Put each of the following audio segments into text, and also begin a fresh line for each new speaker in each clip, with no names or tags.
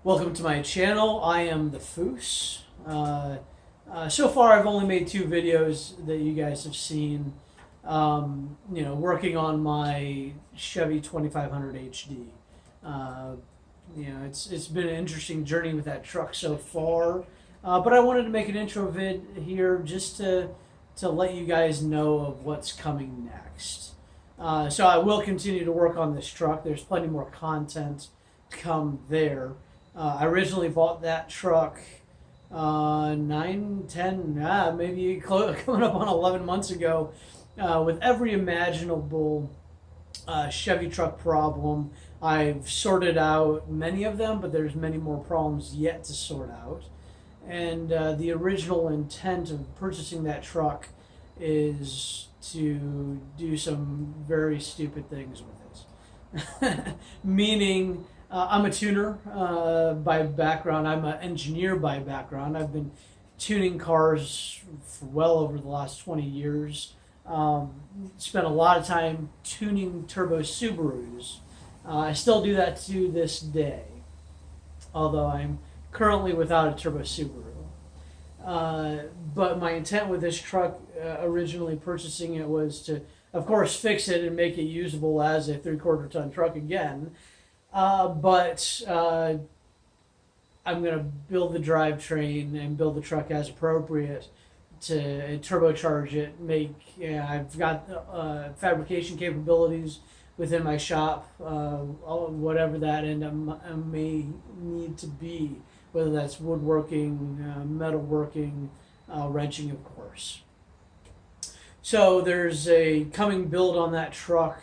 Welcome to my channel. I am the Foos. So far, I've only made two videos that you guys have seen. Working on my Chevy 2500 HD. It's been an interesting journey with that truck so far. But I wanted to make an intro vid here just to let you guys know of what's coming next. So I will continue to work on this truck. There's plenty more content to come there. I originally bought that truck 9, 10, maybe coming up on 11 months ago with every imaginable Chevy truck problem. I've sorted out many of them, but there's many more problems yet to sort out. And the original intent of purchasing that truck is to do some very stupid things with it. Meaning, I'm a tuner by background. I'm an engineer by background. I've been tuning cars for well over the last 20 years. Spent a lot of time tuning turbo Subarus. I still do that to this day, although I'm currently without a turbo Subaru. But my intent with this truck, originally purchasing it, was to, of course, fix it and make it usable as a 3/4 ton truck again. But I'm going to build the drivetrain and build the truck as appropriate to turbocharge it. I've got fabrication capabilities within my shop, whatever that end up may need to be, whether that's woodworking, metalworking, wrenching, of course. So there's a coming build on that truck.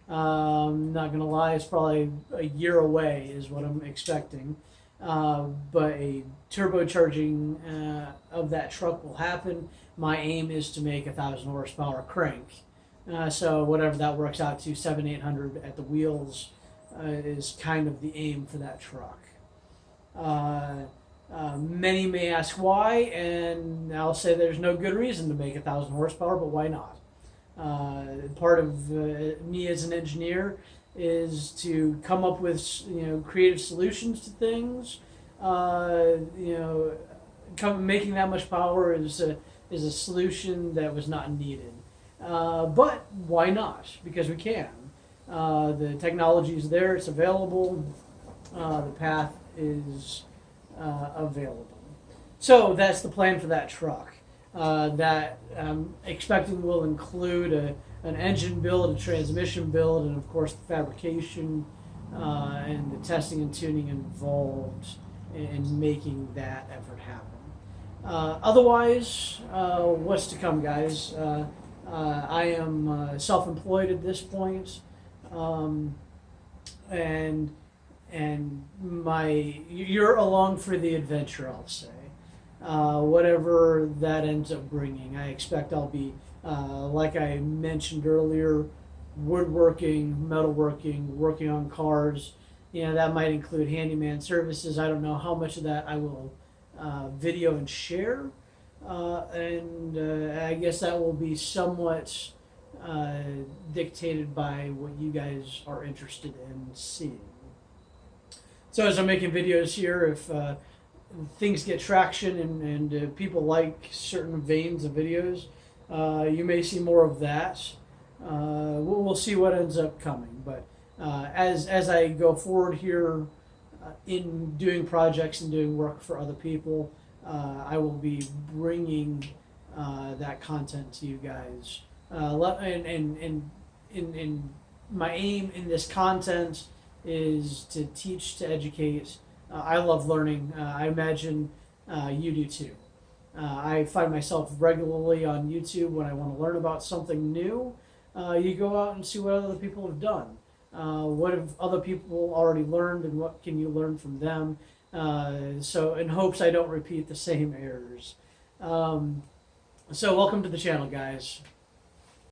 Not gonna lie, it's probably a year away is what I'm expecting. But a turbocharging of that truck will happen. My aim is to make 1,000 horsepower crank. So whatever that works out to, 700-800 at the wheels is kind of the aim for that truck. Many may ask why, and I'll say there's no good reason to make 1,000 horsepower, but why not? Part of me as an engineer is to come up with creative solutions to things. Making that much power is a solution that was not needed, but why not? Because we can. The technology is there; it's available. The path is available. So that's the plan for that truck. That I'm expecting will include an engine build, a transmission build, and of course the fabrication and the testing and tuning involved in making that effort happen. Otherwise, what's to come, guys? I am self-employed at this point, and you're along for the adventure, I'll say. Whatever that ends up bringing. I expect I'll be, like I mentioned earlier, woodworking, metalworking, working on cars. That might include handyman services. I don't know how much of that I will video and share. I guess that will be somewhat dictated by what you guys are interested in seeing. So as I'm making videos here, if things get traction and people like certain veins of videos, you may see more of that. We'll see what ends up coming. But as I go forward here in doing projects and doing work for other people, I will be bringing that content to you guys. And my aim in this content is to teach, to educate. I love learning. I imagine you do too. I find myself regularly on YouTube when I want to learn about something new. You go out and see what other people have done. What have other people already learned, and what can you learn from them? So in hopes I don't repeat the same errors. So welcome to the channel, guys.